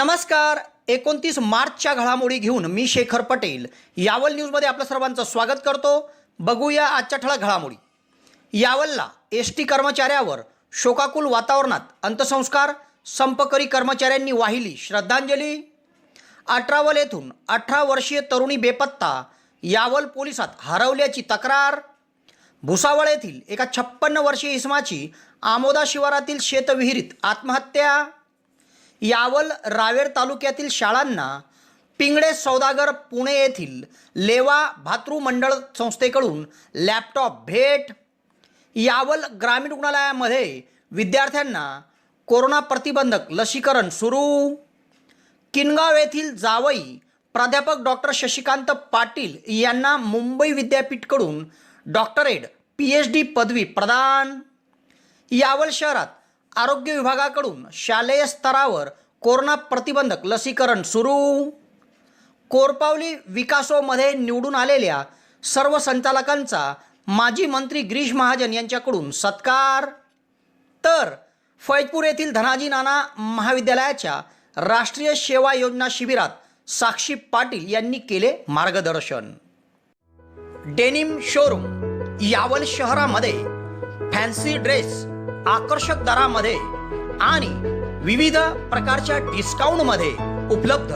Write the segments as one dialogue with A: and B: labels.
A: नमस्कार. 29 मार्चच्या घडामोडी घेऊन मी शेखर पटेल यावल न्यूजमध्ये आपलं सर्वांचं स्वागत करतो. बघूया आजच्या ठळक घडामोडी. यावलला एसटी कर्मचाऱ्यावर शोकाकुल वातावरणात अंत्यसंस्कार. संपकरी कर्मचाऱ्यांनी वाहिली श्रद्धांजली. 18 येथून 18 वर्षीय तरुणी बेपत्ता. यावल पोलिसात हरवल्याची तक्रार. भुसावळ येथील एका 56 वर्षीय इसमाची आमोदा शिवारातील शेतविहिरीत आत्महत्या. यावल रावेर तालुक्यातील शाळांना पिंगळे सौदागर पुणे येथील लेवा भातृ मंडळ संस्थेकडून लॅपटॉप भेट. यावल ग्रामीण रुग्णालयामध्ये विद्यार्थ्यांना कोरोना प्रतिबंधक लसीकरण सुरू. किनगाव येथील जावई प्राध्यापक डॉक्टर शशिकांत पाटील यांना मुंबई विद्यापीठाकडून डॉक्टरेट PhD पदवी प्रदान. यावल शहरात आरोग्य विभागाकडून शालेय स्तरावर कोरोना प्रतिबंधक लसीकरण सुरू. कोरपावली विकासोमध्ये निवडून आलेल्या सर्व संचालकांचा माजी मंत्री गिरीश महाजन यांच्याकडून सत्कार. तर फैजपूर येथील धनाजी नाना महाविद्यालयाच्या राष्ट्रीय सेवा योजना शिबिरात साक्षी पाटील यांनी केले मार्गदर्शन. Denim showroom. यावल शहरामध्ये फॅन्सी ड्रेस आकर्षक दरामध्ये आणि विविध प्रकारच्या डिस्काउंटमध्ये उपलब्ध.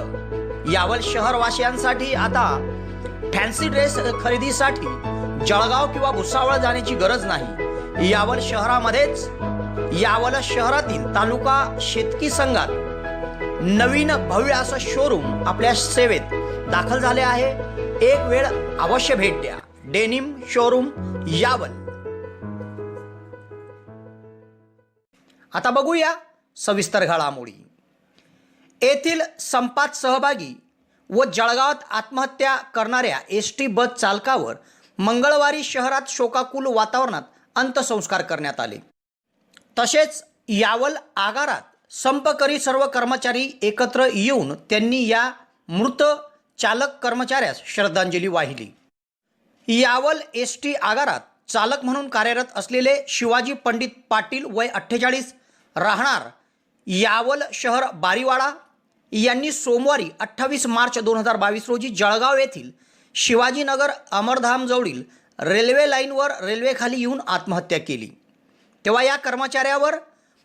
A: यावल शहरवासियांसाठी आता फॅन्सी ड्रेस खरेदीसाठी जळगाव किंवा भुसावळ जाण्याची गरज नाही. यावल शहरामध्येच यावल शहरातील तालुका शेतकी संघात नवीन भव्य असं शोरूम आपल्या सेवेत दाखल झाले आहे. एक वेळ अवश्य भेट द्या. Denim showroom Yawal. आता बघूया सविस्तर घडामोडी. येथील संपात सहभागी व जळगावात आत्महत्या करणाऱ्या एसटी बस चालकावर मंगळवारी शहरात शोकाकुल वातावरणात अंत्यसंस्कार करण्यात आले. तसेच यावल आगारात संपकरी सर्व कर्मचारी एकत्र येऊन त्यांनी या मृत चालक कर्मचाऱ्यास श्रद्धांजली वाहिली. यावल एसटी आगारात चालक म्हणून कार्यरत असलेले शिवाजी पंडित पाटील वय 48 राहणार यावल शहर बारीवाडा यांनी सोमवारी 28 मार्च 2022 रोजी जळगाव येथील शिवाजीनगर अमरधामजवळील रेल्वे लाईनवर रेल्वेखाली येऊन आत्महत्या केली. तेव्हा या कर्मचाऱ्यावर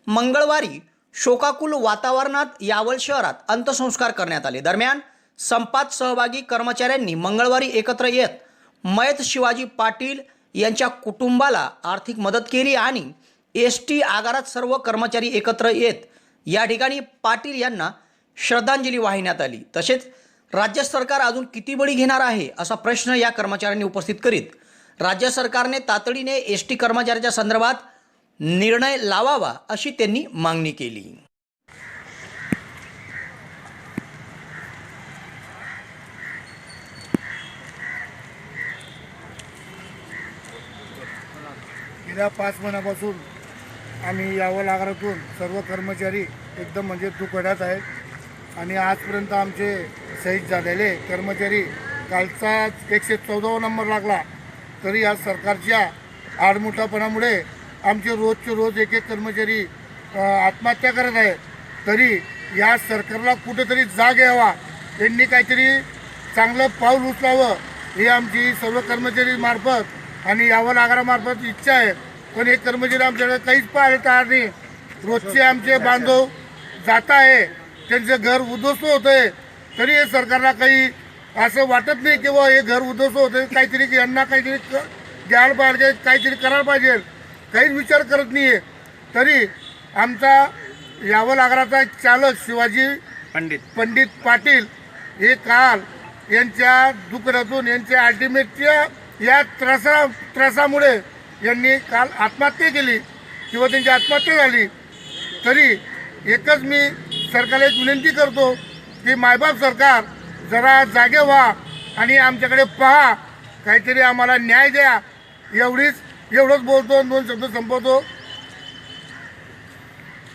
A: मंगळवारी शोकाकुल वातावरणात यावल शहरात अंत्यसंस्कार करण्यात आले. दरम्यान संपात सहभागी कर्मचाऱ्यांनी मंगळवारी एकत्र येत मयत शिवाजी पाटील यांच्या कुटुंबाला आर्थिक मदत केली आणि एसटी आगारात सर्व कर्मचारी एकत्र येत या ठिकाणी पाटील यांना श्रद्धांजली वाहिण्यात आली. तसेच राज्य सरकार अजून किती बळी घेणार आहे असा प्रश्न या कर्मचाऱ्यांनी उपस्थित करीत राज्य सरकारने तातडीने एसटी कर्मचाऱ्याच्या संदर्भात निर्णय लावावा अशी त्यांनी मागणी केली.
B: गेल्या 5 महिन्यापासून आम्ही यावल आगारातून सर्व कर्मचारी एकदम म्हणजे दुःखवण्यात आहेत आणि आजपर्यंत आमचे शहीद झालेले कर्मचारी कालचा 114 नंबर लागला तरी या सरकारच्या आडमुठापणामुळे आमचे रोजचे रोज एक कर्मचारी आत्महत्या करत आहेत. तरी या सरकारला कुठेतरी जाग यावा, त्यांनी काहीतरी चांगलं पाऊल उचलावं ही आमची सर्व कर्मचारी मार्फत आणि यावल आगारामार्फत इच्छा आहे. पण हे कर्मचारी आमच्याकडे काहीच पाहायला तयार नाही. रोजचे आमचे बांधव जात आहे, त्यांचं घर उद्ध्वस्त होतं आहे तरी हे सरकारला काही असं वाटत नाही किंवा हे घर उद्ध्वस्त होतं आहे, काहीतरी यांना काहीतरी द्यायला पाहिजे, काहीतरी करायला पाहिजे, काहीच विचार करत नाही आहे. तरी आमचा यावल आगाराचा चालक शिवाजी पंडित पाटील हे काल यांच्या दुःखातून यांच्या अल्टिमेटच्या या त्रासामुळे यांनी काल आत्महत्या केली किंवा त्यांची आत्महत्या झाली. तरी एकच मी सरकारला एक विनंती करतो की मायबाप सरकार जरा जागे व्हा आणि आमच्याकडे पहा, काहीतरी आम्हाला न्याय द्या. एवढंच बोलतो, 2 शब्द संपवतो.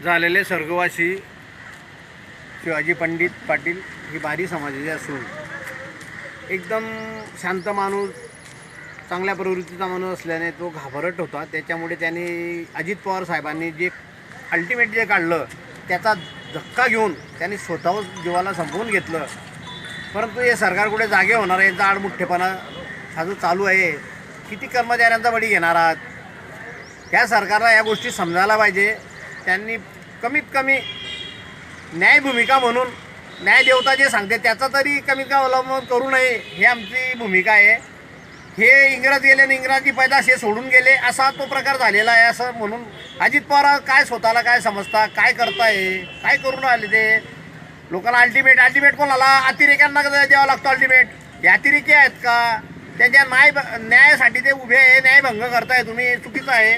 C: झालेले स्वर्गवासी शिवाजी पंडित पाटील ही बारी समाजाचे असून एकदम शांत माणूस, चांगल्या प्रवृत्तीचा माणूस असल्याने तो घाबरट होता. त्याच्यामुळे त्याने अजित पवार साहेबांनी जे अल्टिमेट जे काढलं त्याचा धक्का घेऊन त्यांनी स्वतःवर जीवाला संपवून घेतलं. परंतु हे सरकार कुठे जागे होणार आहे? यांचा आडमुठ्ठेपणा हा जो चालू आहे, किती कर्मचाऱ्यांचा बळी घेणार आहात? त्या सरकारला या गोष्टी समजायला पाहिजे. त्यांनी कमीत कमी न्याय भूमिका म्हणून न्याय देवता जे सांगते त्याचा तरी कमीत कमी अवलंबन करू नये, ही आमची भूमिका आहे. हे इंग्रज गेले आणि इंग्रजी पैदास हे सोडून गेले असा तो प्रकार झालेला आहे. असं म्हणून अजित पवार काय स्वतःला काय समजता, काय करताय, काय करून राहिले ते? लोकांना अल्टिमेट कोणाला? अतिरेक्यांना द्यावा लागतो अल्टिमेट. हे अतिरेकी आहेत का? त्यांच्या न्यायासाठी ते उभे आहे, न्यायभंग करताय तुम्ही, चुकीचं आहे.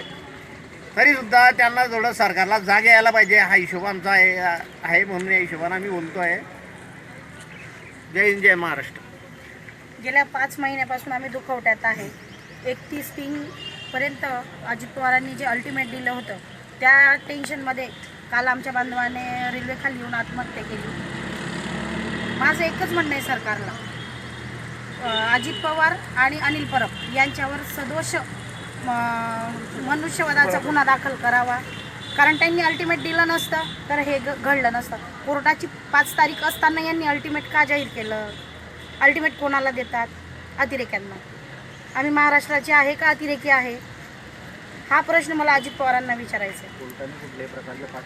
C: तरीसुद्धा त्यांना थोडं सरकारला जाग यायला पाहिजे. हा हिशोब आमचा आहे म्हणून या हिशोबाने आम्ही बोलतो आहे. जय हिंद, जय महाराष्ट्र.
D: गेल्या 5 महिन्यापासून आम्ही दुखवट्यात आहे. 31/3 अजित पवारांनी जे अल्टिमेट दिलं होतं त्या टेन्शनमध्ये काल आमच्या बांधवाने रेल्वेखाली येऊन आत्महत्या केली. माझं एकच म्हणणं आहे सरकारला, अजित पवार आणि अनिल परब यांच्यावर सदोष मनुष्यवधाचा गुन्हा दाखल करावा. कारण त्यांनी अल्टिमेट दिलं नसतं तर हे घडलं नसतं. कोर्टाची 5 तारीख असताना यांनी अल्टिमेट का जाहीर केलं? अल्टिमेट कोणाला देतात? अतिरेक्यांना. आम्ही महाराष्ट्राचे आहे का अतिरेकी आहे? हा प्रश्न मला अजित पवारांना विचारायचा आहे.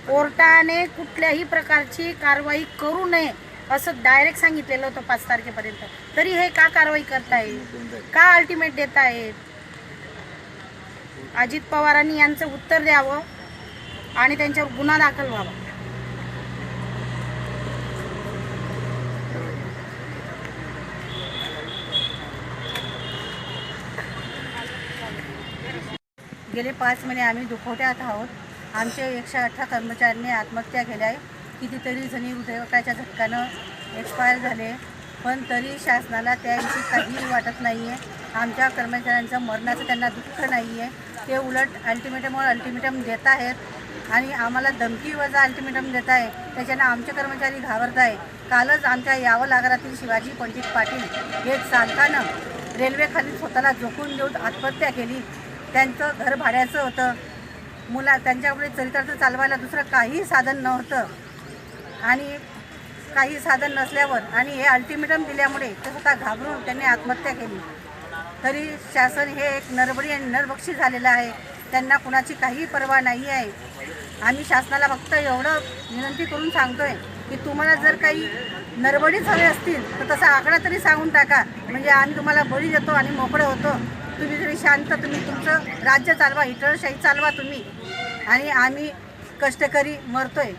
D: कोर्टाने कुठल्याही प्रकारची कारवाई करू नये असं डायरेक्ट सांगितलेलं होतं 5 तारखेपर्यंत. तरी हे का कारवाई करताय? का अल्टिमेट देत आहेत? अजित पवारांनी यांचं उत्तर द्यावं आणि त्यांच्यावर गुन्हा दाखल व्हावा. गेले 5 महिने आम्ही दुखवट्यात आहोत. आमचे 118 कर्मचाऱ्यांनी आत्महत्या केल्या आहे. कितीतरी जणी हृदयविकाराच्या झटक्यानं एक्सपायर झाले, पण तरी शासनाला त्याविषयी काहीही वाटत नाही आहे. आमच्या कर्मचाऱ्यांचं मरणाचं त्यांना दुःख नाही आहे. ते उलट अल्टिमेटम देत आहेत आणि आम्हाला धमकी वजा अल्टिमेटम देत आहे. त्याच्यानं आमचे कर्मचारी घाबरत आहे. कालच आमच्या यावल आगारातील शिवाजी पंडित पाटील हे चालकानं रेल्वेखाली स्वतःला झोकून देऊन आत्महत्या केली. त्यांचं घर भाड्याचं होतं. त्यांच्याकडे चरित्रार्थ चालवायला दुसरं काही साधन नव्हतं आणि काही साधन नसल्यावर आणि हे अल्टिमेटम दिल्यामुळे ते स्वतः घाबरून त्यांनी आत्महत्या केली. तरी शासन हे एक नरबडी आणि नरबक्षी झालेलं आहे. त्यांना कुणाची काही पर्वा नाही आहे. आम्ही शासनाला फक्त एवढं विनंती करून सांगतोय की तुम्हाला जर काही नरबडीच हवे असतील तर तसा आकडा तरी सांगून टाका, म्हणजे आम्ही तुम्हाला बळी देतो आणि मोकळे होतो. तुम्ही तरी शांत, तुम्ही तुमचं राज्य चालवा, हिटलरशाही चालवा तुम्ही, आणि आम्ही कष्टकरी मरतोय.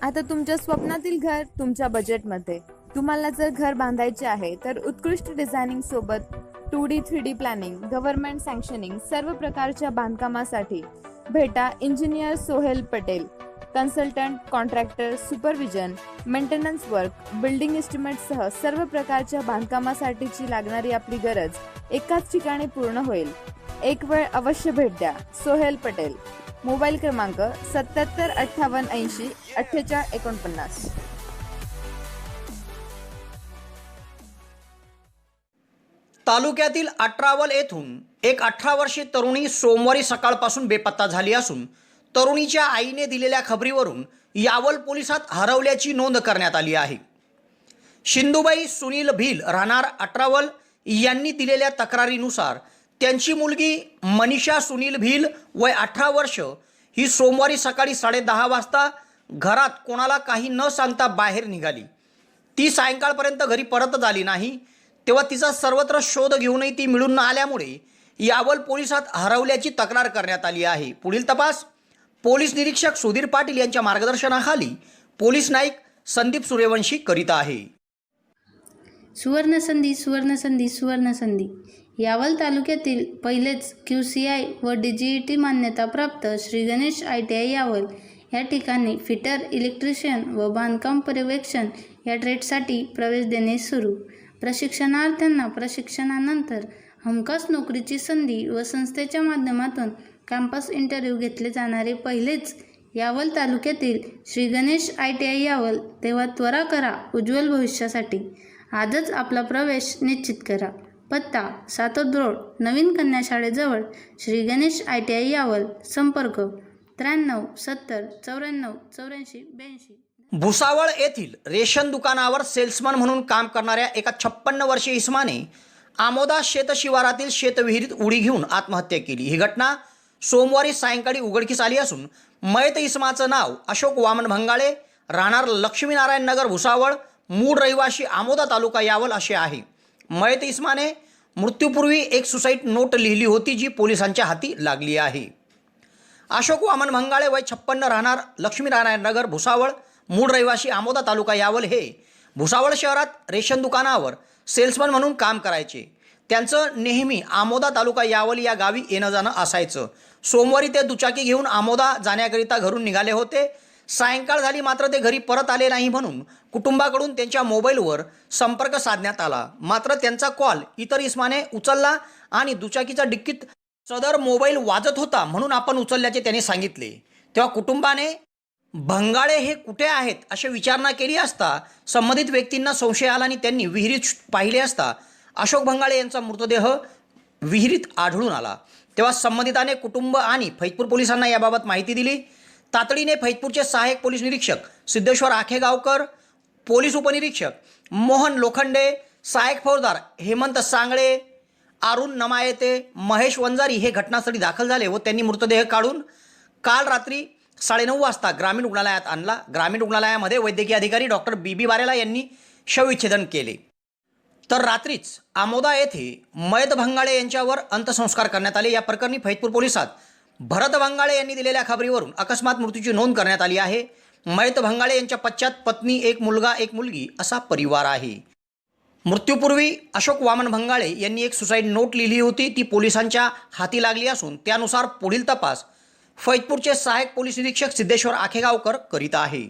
E: आता तुमच्या स्वप्नातील घर तुमच्या बजेटमध्ये. तुम्हाला जर घर बांधायचे आहे तर उत्कृष्ट डिझायनिंग सोबत 2D 3D प्लॅनिंग, गव्हर्नमेंट सँक्शनिंग सर्व प्रकारच्या बांधकामासाठी भेटा engineer Sohel Patel. Consultant, contractor, supervision, maintenance work, building एस्टिमेटसह सर्व प्रकारच्या बांधकामासाठीची लागणारी आपली गरज एकाच ठिकाणी पूर्ण होईल. एक वेळ अवश्य भेट द्या. सोहेल पटेल. मोबाईल क्रमांक 77 58 80 48 49.
A: तालुक्यातील अठरावल येथून एक 18 वर्षीय तरुणी सोमवारी सकाळपासून बेपत्ता झाली असून तरुणीच्या आईने दिलेल्या खबरीवरून यावल पोलिसात हरवल्याची नोंद करण्यात आली आहे. शिंदूबाई सुनील भील राहणार अठरावल यांनी दिलेल्या तक्रारीनुसार त्यांची मुलगी मनीषा सुनील भील वय 18 वर्ष ही सोमवारी सकाळी 10:30 वाजता घरात कोणाला काही न सांगता बाहेर निघाली. ती सायंकाळपर्यंत घरी परत आली नाही. तेव्हा तिचा सर्वत्र शोध घेऊनही ती मिळून न आल्यामुळे यावल पोलिसात हरवल्याची तक्रार करण्यात आली आहे. पुढील तपास पोलीस निरीक्षक सुधीर पाटील यांच्या मार्गदर्शनाखाली पोलीस नाईक संदीप सूर्यवंशी करीत आहे.
F: सुवर्णसंधी सुवर्णसंधी सुवर्णसंधी. यावल तालुक्यातील पहिलेच QCI व DGET मान्यताप्राप्त श्री गणेश ITI यावल या ठिकाणी फिटर, इलेक्ट्रिशियन व बांधकाम पर्यवेक्षण या ट्रेडसाठी प्रवेश देणे सुरू. प्रशिक्षणार्थ्यांना प्रशिक्षणानंतर हमखास नोकरीची संधी व संस्थेच्या माध्यमातून कॅम्पस इंटरव्ह्यू घेतले जाणारे पहिलेच यावल तालुक्यातील श्री गणेश ITI यावल. तेव्हा त्वरा करा उज्ज्वल भविष्यासाठी. आजच आपला प्रवेश निश्चित करा. पत्ता सातोद रोड, नवीन कन्या शाळेजवळ, श्री गणेश ITI यावल. संपर्क 9370949482.
A: भुसावळ येथील रेशन दुकानावर सेल्समन म्हणून काम करणाऱ्या एका 56 वर्षीय इसमाने आमोदा शेतशिवारातील शेतविहिरीत उडी घेऊन आत्महत्या केली। ही घटना सोमवारी सायंकाळी उघडकीस आली असून मयत इसमाचं नाव अशोक वामन भंगाळे, राहणार लक्ष्मीनारायण नगर भुसावळ, मूळ रहिवाशी आमोदा तालुका यावल असे आहे। मयत इसमाने मृत्यूपूर्वी एक सुसाईड नोट लिहिली होती, जी पोलिसांच्या हाती लागली आहे। अशोक वामन भंगाळे वय 56, राहणार लक्ष्मीनारायण नगर भुसावळ, मूळ रहिवाशी आमोदा तालुका यावल हे भुसावळ शहरात रेशन दुकानावर सेल्समन म्हणून काम करायचे। त्यांचं नेहमी आमोदा तालुका यावल या गावी येणं जाणं असायचं। सोमवारी ते दुचाकी घेऊन आमोदा जाण्याकरिता घरून निघाले होते। सायंकाळ झाली मात्र ते घरी परत आले नाही म्हणून कुटुंबाकडून त्यांच्या मोबाईलवर संपर्क साधण्यात आला, मात्र त्यांचा कॉल इतर इसमाने उचलला आणि दुचाकीच्या डिक्कीत सदर मोबाईल वाजत होता म्हणून आपण उचलल्याचे त्यांनी सांगितले। तेव्हा कुटुंबाने भंगाळे हे कुठे आहेत अशी विचारणा केली असता संबंधित व्यक्तींना संशय आला आणि त्यांनी विहिरीत पाहिले असता अशोक भंगाळे यांचा मृतदेह विहिरीत आढळून आला। तेव्हा संबंधिताने कुटुंब आणि फैजपूर पोलिसांना याबाबत माहिती दिली। तातडीने फैजपूरचे सहाय्यक पोलीस निरीक्षक सिद्धेश्वर आखेगावकर, पोलीस उपनिरीक्षक मोहन लोखंडे, सहाय्यक फौजदार हेमंत सांगळे, अरुण नमायते, महेश वंजारी हे घटनास्थळी दाखल झाले व त्यांनी मृतदेह काढून काल रात्री 9:30 वाजता ग्रामीण रुग्णालयात आणला। ग्रामीण रुग्णालयामध्ये वैद्यकीय अधिकारी डॉक्टर बी बारेला यांनी शवविच्छेदन केले। तर रात्रीच आमोदा येथे मयत भंगाळे यांच्यावर अंत्यसंस्कार करण्यात आले। या प्रकरणी फैजपूर पोलिसात भरत भंगाळे यांनी दिलेल्या खबरीवरून अकस्मात मृत्यूची नोंद करण्यात आली आहे। मयत भंगाळे यांच्या पश्चात पत्नी, एक मुलगा, एक मुलगी असा परिवार आहे। मृत्यूपूर्वी अशोक वामन भंगाळे यांनी एक सुसाईड नोट लिहिली होती, ती पोलिसांच्या हाती लागली असून त्यानुसार पुढील तपास फैजपूरचे सहाय्यक पोलीस निरीक्षक सिद्धेश्वर आखेगावकर करीत आहे।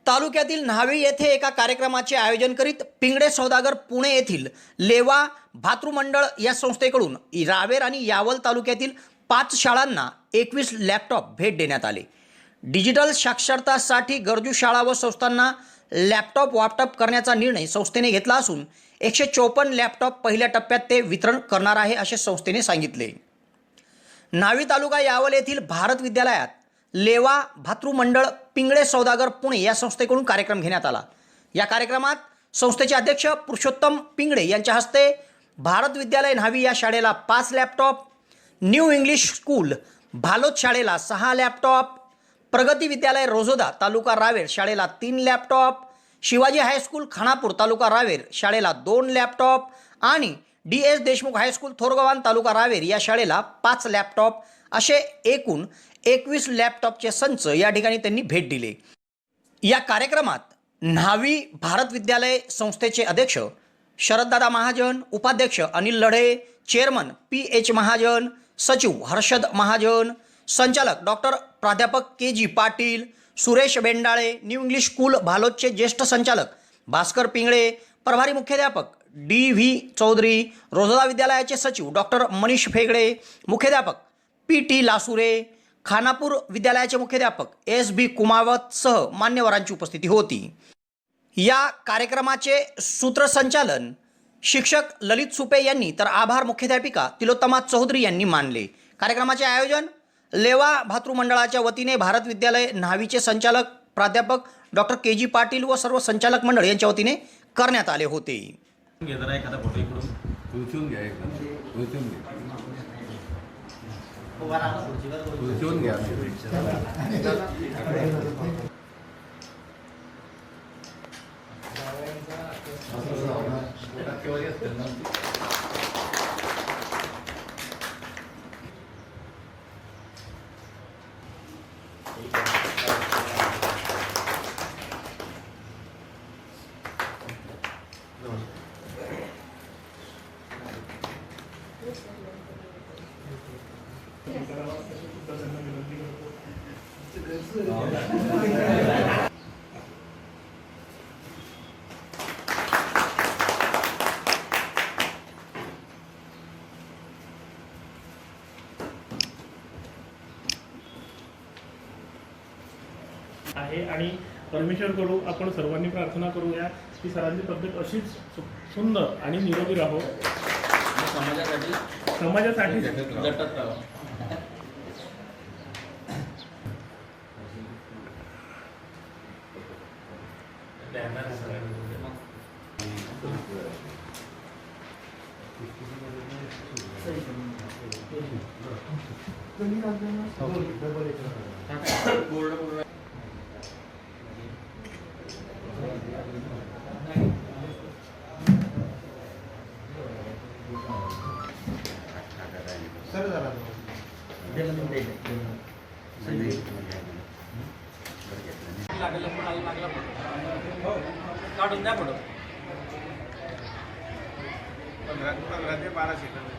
A: तालुक्यातील न्हावी येथे एका कार्यक्रमाचे आयोजन करीत पिंगळे सौदागर पुणे येथील लेवा भातृमंडळ या संस्थेकडून रावेर आणि यावल तालुक्यातील 5 शाळांना 21 लॅपटॉप भेट देण्यात आले। डिजिटल साक्षरतासाठी गरजू शाळा व संस्थांना लॅपटॉप वाटप करण्याचा निर्णय संस्थेने घेतला असून 154 लॅपटॉप पहिल्या टप्प्यात ते वितरण करणार आहे असे संस्थेने सांगितले। न्हावी तालुका यावल येथील भारत विद्यालयात लेवा भातृमंडळ पिंगळे सौदागर पुणे या संस्थेकडून कार्यक्रम घेण्यात आला। या कार्यक्रमात संस्थेचे अध्यक्ष पुरुषोत्तम पिंगळे यांच्या हस्ते भारत विद्यालय न्हावी या शाळेला 5 laptop, new English school Bhalod शाळेला 6 लॅपटॉप, प्रगती विद्यालय रोजोदा तालुका रावेर शाळेला 3 लॅपटॉप, शिवाजी हायस्कूल खानापूर तालुका रावेर शाळेला 2 लॅपटॉप आणि DS देशमुख हायस्कूल थोरगव्हाण तालुका रावेर या शाळेला 5 लॅपटॉप असे एकूण 21 लॅपटॉपचे संच या ठिकाणी त्यांनी भेट दिले। या कार्यक्रमात न्हावी भारत विद्यालय संस्थेचे अध्यक्ष शरददादा महाजन, उपाध्यक्ष अनिल लढे, चेअरमन PH महाजन, सचिव हर्षद महाजन, संचालक डॉक्टर प्राध्यापक KG Patil, Suresh Bendale, new English school भालोदचे ज्येष्ठ संचालक भास्कर पिंगळे, प्रभारी मुख्याध्यापक DV चौधरी, रोजोदा विद्यालयाचे सचिव डॉक्टर मनीष फेगडे, मुख्याध्यापक PT लासुरे, खानापूर विद्यालयाचे मुख्याध्यापक SB कुमावत सह मान्यवरांची उपस्थिती होती। या कार्यक्रमाचे सूत्रसंचालन शिक्षक ललित सुपे यांनी तर आभार मुख्याध्यापिका तिलोत्तमा चौधरी यांनी मानले। कार्यक्रमाचे आयोजन लेवा भातृमंडळाच्या वतीने भारत विद्यालय न्हावीचे संचालक प्राध्यापक डॉक्टर KG पाटील व सर्व संचालक मंडळ यांच्या वतीने करण्यात आले होते।
G: आहे आणि परमेश्वरकडून आपण सर्वांनी प्रार्थना करूया की सरांची तब्येत अशीच सुंदर आणि निरोगी राहो, समाजासाठी काढून द्या पुढं.
C: 15 ते 12 सेकंद.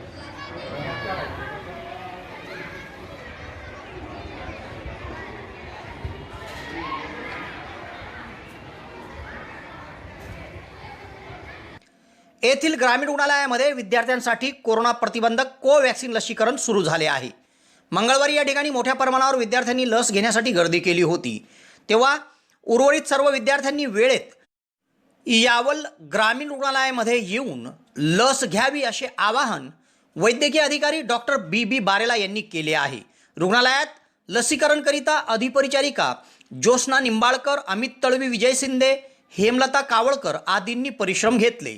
A: येथील ग्रामीण रुग्णालयामध्ये विद्यार्थ्यांसाठी कोरोना प्रतिबंधक कोवॅक्सिन लसीकरण सुरू झाले आहे. मंगळवारी या ठिकाणी मोठ्या प्रमाणावर विद्यार्थ्यांनी लस घेण्यासाठी गर्दी केली होती. तेव्हा उर्वरित सर्व विद्यार्थ्यांनी वेळेत यावल ग्रामीण रुग्णालयामध्ये येऊन लस घ्यावी असे आवाहन वैद्यकीय अधिकारी डॉक्टर बी बारेला यांनी केले आहे. रुग्णालयात लसीकरणकरिता अधिपरिचारिका ज्योत्स्ना निंबाळकर, अमित तळवी, विजय शिंदे, हेमलता कावळकर आदींनी परिश्रम घेतले.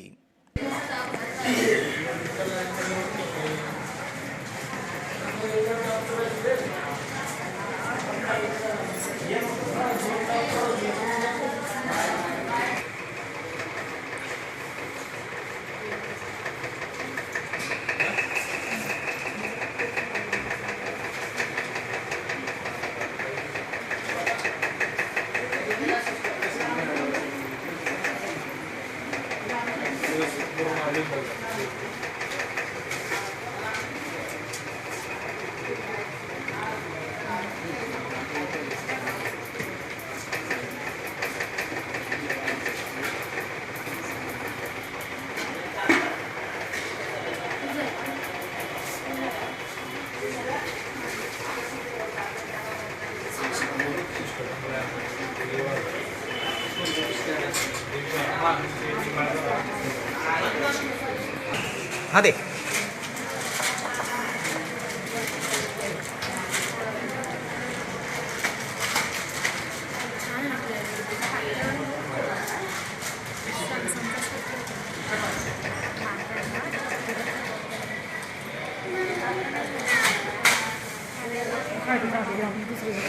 A: हाँ दे.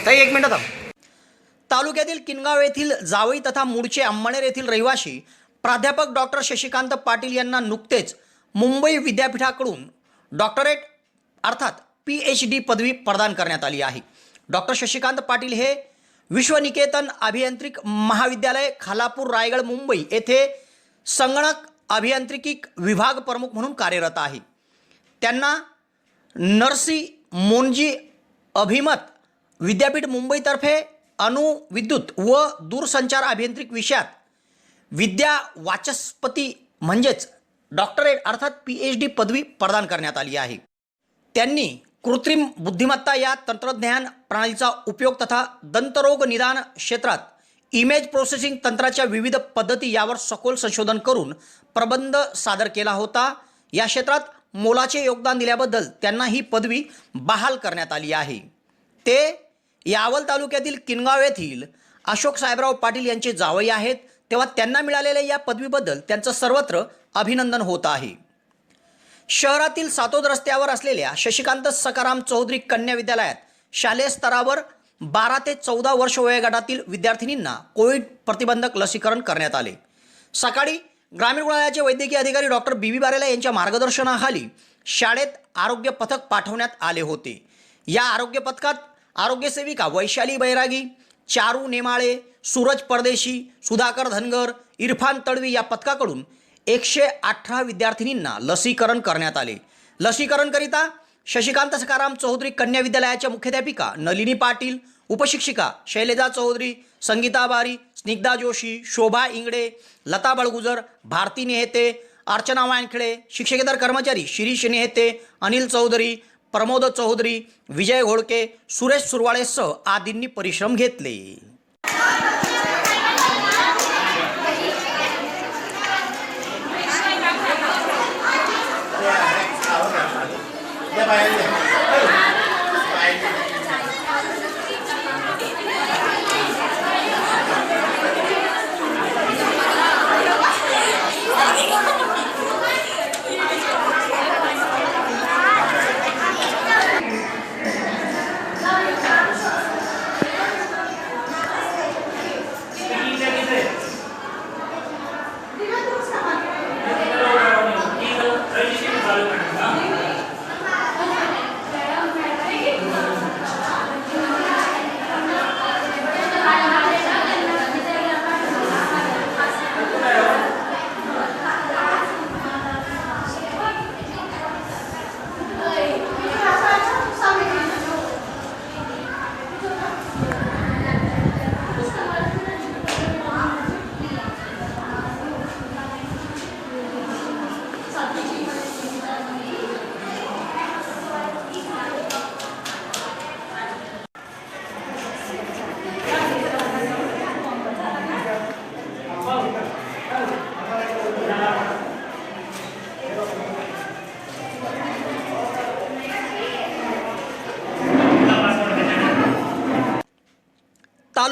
A: ताई, एक मिनिट थांब. तालुक्यातील किनगाव येथील जावई तथा मूळचे अंमळनेर येथील रहिवासी प्राध्यापक डॉक्टर शशिकांत पाटील यांना नुकतेच मुंबई विद्यापीठाकडून डॉक्टरेट अर्थात PhD पदवी प्रदान करण्यात आली आहे. डॉक्टर शशिकांत पाटील हे विश्वनिकेतन अभियांत्रिक महाविद्यालय खालापूर रायगड मुंबई येथे संगणक अभियांत्रिकी विभाग प्रमुख म्हणून कार्यरत आहे. त्यांना नरसी मोनजी अभिमत विद्यापीठ मुंबईतर्फे अणुविद्युत व दूरसंचार अभियांत्रिक विषयात विद्या वाचस्पती म्हणजेच डॉक्टरेट अर्थात PhD पदवी प्रदान करण्यात आली आहे. त्यांनी कृत्रिम बुद्धिमत्ता या तंत्रज्ञान प्रणालीचा उपयोग तथा दंतरोग निदान क्षेत्रात इमेज प्रोसेसिंग तंत्राच्या विविध पद्धती यावर सखोल संशोधन करून प्रबंध सादर केला होता. या क्षेत्रात मोलाचे योगदान दिल्याबद्दल त्यांना ही पदवी बहाल करण्यात आली आहे. ते यावल तालुक्यातील किनगाव येथील अशोक साहेबराव पाटील यांचे जावई आहेत. तेव्हा त्यांना मिळालेल्या या पदवीबद्दल त्यांचं सर्वत्र अभिनंदन होत आहे. शहरातील सातोद रस्त्यावर असलेल्या शशिकांत सकाराम चौधरी कन्या विद्यालयात शालेय स्तरावर 12 ते 14 वर्ष वयोगटातील विद्यार्थिनींना कोविड प्रतिबंधक लसीकरण करण्यात आले. सकाळी ग्रामीण रुग्णालयाचे वैद्यकीय अधिकारी डॉक्टर बी बारेला यांच्या मार्गदर्शनाखाली शाळेत आरोग्य पथक पाठवण्यात आले होते. या आरोग्य पथकात आरोग्यसेविका वैशाली बैरागी, चारू नेमाळे, सूरज परदेशी, सुधाकर धनगर, इरफान तळवी या पथकाकडून 118 विद्यार्थिनींना लसीकरण करण्यात आले. लसीकरणकरिता शशिकांत सकाराम चौधरी कन्या विद्यालयाच्या मुख्याध्यापिका नलिनी पाटील, उपशिक्षिका शैलेजा चौधरी, संगीता बारी, स्निग्धा जोशी, शोभा इंगडे, लता बळगुजर, भारती नेहते, अर्चना वानखेडे, शिक्षकेतर कर्मचारी शिरीष नेहते, अनिल चौधरी, प्रमोद चौधरी, विजय घोडके, सुरेश सुरवाळेसह आदींनी परिश्रम घेतले.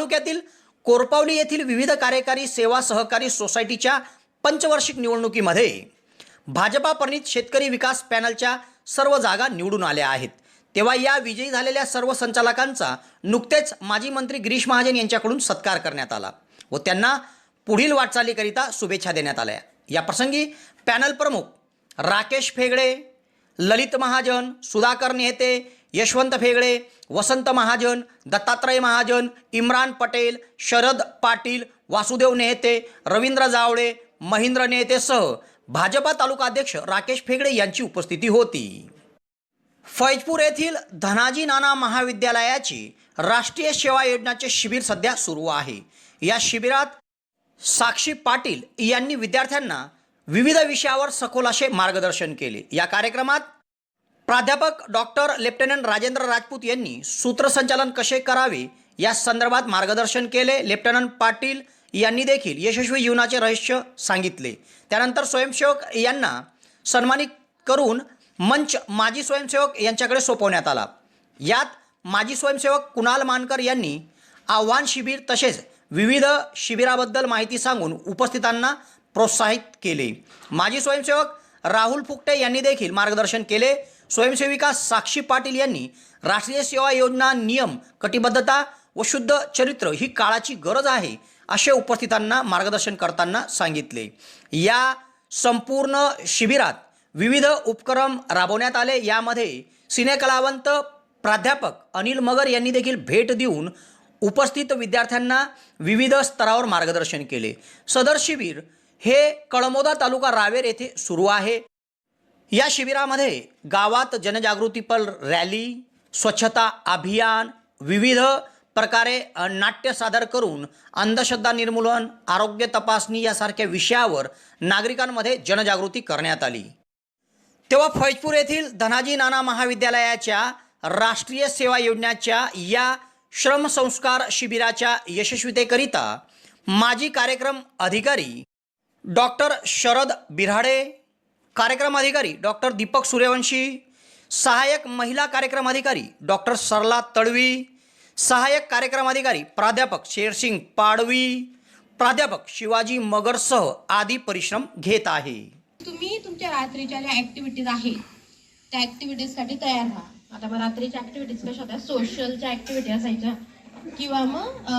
A: तालुक्यातील कोरपावली येथील विविध कार्यकारी सेवा सहकारी सोसायटीच्या पंचवार्षिक निवडणुकीमध्ये भाजपा प्रणित शेतकरी विकास पॅनलच्या सर्व जागा निवडून आल्या आहेत. तेव्हा या विजयी झालेल्या सर्व संचालकांचा नुकतेच माजी मंत्री गिरीश महाजन यांच्याकडून सत्कार करण्यात आला व त्यांना पुढील वाटचालीकरिता शुभेच्छा देण्यात आल्या. या प्रसंगी पॅनल प्रमुख राकेश फेगडे, ललित महाजन, सुधाकर नेते, यशवंत फेगडे, वसंत महाजन, दत्तात्रय महाजन, इम्रान पटेल, शरद पाटील, वासुदेव नेते, रवींद्र जावळे, महेंद्र नेतेसह भाजपा तालुका अध्यक्ष राकेश फेगडे यांची उपस्थिती होती. फैजपूर येथील धनाजी नाना महाविद्यालयाची राष्ट्रीय सेवा योजनाचे शिबिर सध्या सुरू आहे. या शिबिरात साक्षी पाटील यांनी विद्यार्थ्यांना विविध विषयावर सखोल असे मार्गदर्शन केले. या कार्यक्रमात प्राध्यापक डॉक्टर लेफ्टनंट राजेंद्र राजपूत यांनी सूत्रसंचालन कसे करावे या संदर्भात मार्गदर्शन केले. लेफ्टनंट पाटील यांनी देखील यशस्वी जीवनाचे रहस्य सांगितले. त्यानंतर स्वयंसेवक यांना सन्मानित करून मंच माजी स्वयंसेवक यांच्याकडे सोपवण्यात आला. यात माजी स्वयंसेवक कुणाल मानकर यांनी आव्हान शिबिर तसेच विविध शिबिराबद्दल माहिती सांगून उपस्थितांना प्रोत्साहित केले. माजी स्वयंसेवक राहुल फुकटे यांनी देखील मार्गदर्शन केले. स्वयंसेविका साक्षी पाटील यांनी राष्ट्रीय सेवा योजना, नियम, कटिबद्धता व शुद्ध चरित्र ही काळाची गरज आहे असे उपस्थितांना मार्गदर्शन करताना सांगितले. या संपूर्ण शिबिरात विविध उपक्रम राबवण्यात आले. यामध्ये सिनेकलावंत प्राध्यापक अनिल मगर यांनी देखील भेट देऊन उपस्थित विद्यार्थ्यांना विविध स्तरावर मार्गदर्शन केले. सदर शिबिर हे कळमोदा तालुका रावेर येथे सुरू आहे. या शिबिरामध्ये गावात जनजागृतीपर रॅली, स्वच्छता अभियान, विविध प्रकारे नाट्य सादर करून अंधश्रद्धा निर्मूलन, आरोग्य तपासणी यासारख्या विषयावर नागरिकांमध्ये जनजागृती करण्यात आली. तेव्हा फैजपूर येथील धनाजी नाना महाविद्यालयाच्या राष्ट्रीय सेवा योजनेच्या या श्रमसंस्कार शिबिराच्या यशस्वीतेकरिता माजी कार्यक्रम अधिकारी डॉक्टर शरद बिराडे, कार्यक्रम अधिकारी डॉक्टर दीपक सूर्यवंशी, सहाय्यक महिला कार्यक्रम अधिकारी डॉक्टर सरला तडवी, सहाय्यक कार्यक्रम अधिकारी प्राध्यापक शेरसिंग पाडवी, प्राध्यापक शिवाजी मगरसह आदी परिश्रम घेत आहे.
H: तुम्ही तुमच्या रात्रीच्या ज्या ॲक्टिव्हिटीज आहेत त्या ॲक्टिव्हिटीजसाठी तयार व्हा. आता मग रात्रीच्या ॲक्टिव्हिटीज कशा होत्या, सोशलच्या ॲक्टिव्हिटी असायच्या किंवा मग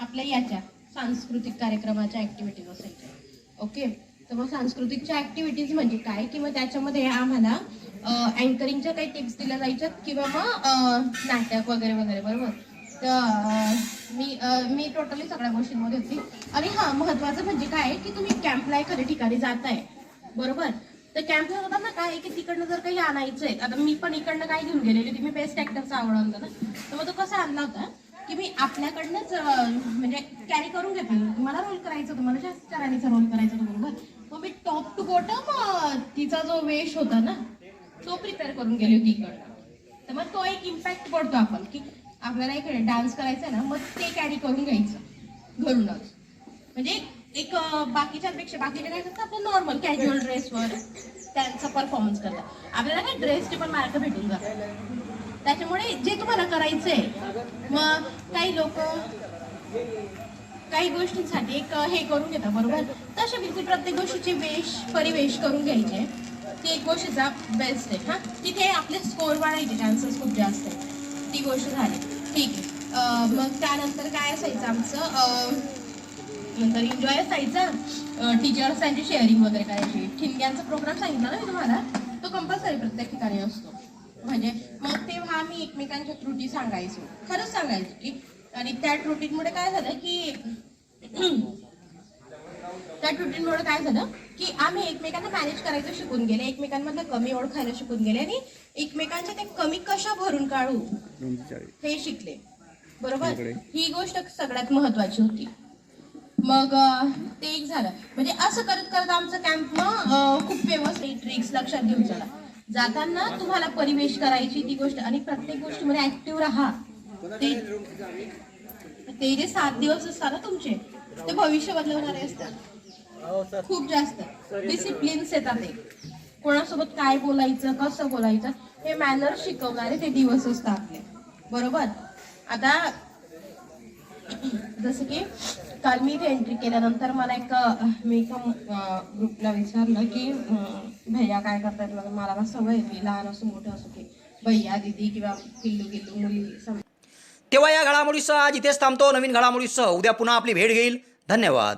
H: आपल्या याच्या सांस्कृतिक कार्यक्रमाच्या ॲक्टिव्हिटीज असायच्या. ओके, तर मग सांस्कृतिकच्या ॲक्टिव्हिटीज म्हणजे काय, किंवा त्याच्यामध्ये आम्हाला अँकरिंगच्या काही टिप्स दिल्या जायच्यात किंवा मग नाटक वगैरे वगैरे. बरोबर, तर मी टोटली सगळ्या गोष्टींमध्ये होती. आणि हां, महत्त्वाचं म्हणजे काय की तुम्ही कॅम्पला एखाद्या ठिकाणी जाताय, बरोबर, तर कॅम्पला जाताना काय आहे की तिकडनं जर काही आणायचं आहे, आता मी पण इकडनं काय घेऊन गेलेली होती, मी बेस्ट ॲक्टरचा आवड होता ना, तर मग तो कसा आणला होता की मी आपल्याकडनंच म्हणजे कॅरी करून घेतली. मला रोल करायचं होतं, मला शास्त्री राणीचा रोल करायचा होता, बरोबर. मग मी टॉप टू बॉटम तिचा जो वेश होता ना तो प्रिपेअर करून गेली होती इकडनं. तर मग तो एक इम्पॅक्ट पडतो आपण की आपल्याला एक डान्स करायचा आहे ना, मग ते कॅरी करून घ्यायचं घरूनच. म्हणजे एक बाकीच्यांपेक्षा बाकीचे काय करतात आपलं नॉर्मल कॅज्युअल ड्रेसवर त्यांचा परफॉर्मन्स करतात. आपल्याला काय ड्रेसचे पण मार्क भेटून जातात. त्याच्यामुळे जे तुम्हाला करायचंय, मग काही लोक काही गोष्टींसाठी एक हे करून घेतात, बरोबर. तशा बिलकुल प्रत्येक गोष्टीचे परिवेश करून घ्यायचे, ती एक गोष्टीचा बेस्ट आहे. हां, तिथे आपले स्कोर वाढायचे चान्सेस खूप जास्त आहे. ती गोष्ट झाली, ठीक आहे. मग त्यानंतर काय असायचं आमचं, नंतर एन्जॉय असायचा, टीचर्स त्यांची शेअरिंग वगैरे करायची. ठिणग्यांचा प्रोग्राम सांगितला ना मी तुम्हाला, तो कंपल्सरी प्रत्येक ठिकाणी असतो. म्हणजे मग तेव्हा आम्ही एकमेकांच्या त्रुटी सांगायचो, खरंच सांगायचो की, आणि त्या त्रुटींमुळे काय झालं की आम्ही एकमेकांना मॅनेज करायचं शिकून गेले, एकमेकांमधलं कमी ओळखायला शिकून गेले आणि एकमेकांच्या ते कमी कशा भरून काढू हे शिकले, बरोबर. ही गोष्ट सगळ्यात महत्वाची होती. मग ते एक झालं. म्हणजे असं करत करत आमचं कॅम्प खूप व्यवस्थित ट्रिक्स लक्षात घेऊन झाला. जाताना तुम्हाला परिवेश करायची ती गोष्ट, आणि प्रत्येक गोष्टीमध्ये ऍक्टिव्ह राहा. ते जे 7 दिवस असतात ना तुमचे, ते भविष्य बदलवणारे असतात. खूप जास्त डिसिप्लिन्स येतात. ते कोणासोबत काय बोलायचं, कसं बोलायचं हे मॅनर्स शिकवणारे ते दिवस असतात आपले, बरोबर. आता जसं की काल मी इथे एंट्री केल्यानंतर मला मी एका ग्रुपला विचारलं की भैया काय करतायत, मला ना सवय मी लहान असो मोठं असो की भैया दीदी किंवा किल्लू किल्लू मुली
A: तेव्हा या घडामोडीसह आज इथेच थांबतो. नवीन घडामोडीसह उद्या पुन्हा आपली भेट घेईल. धन्यवाद.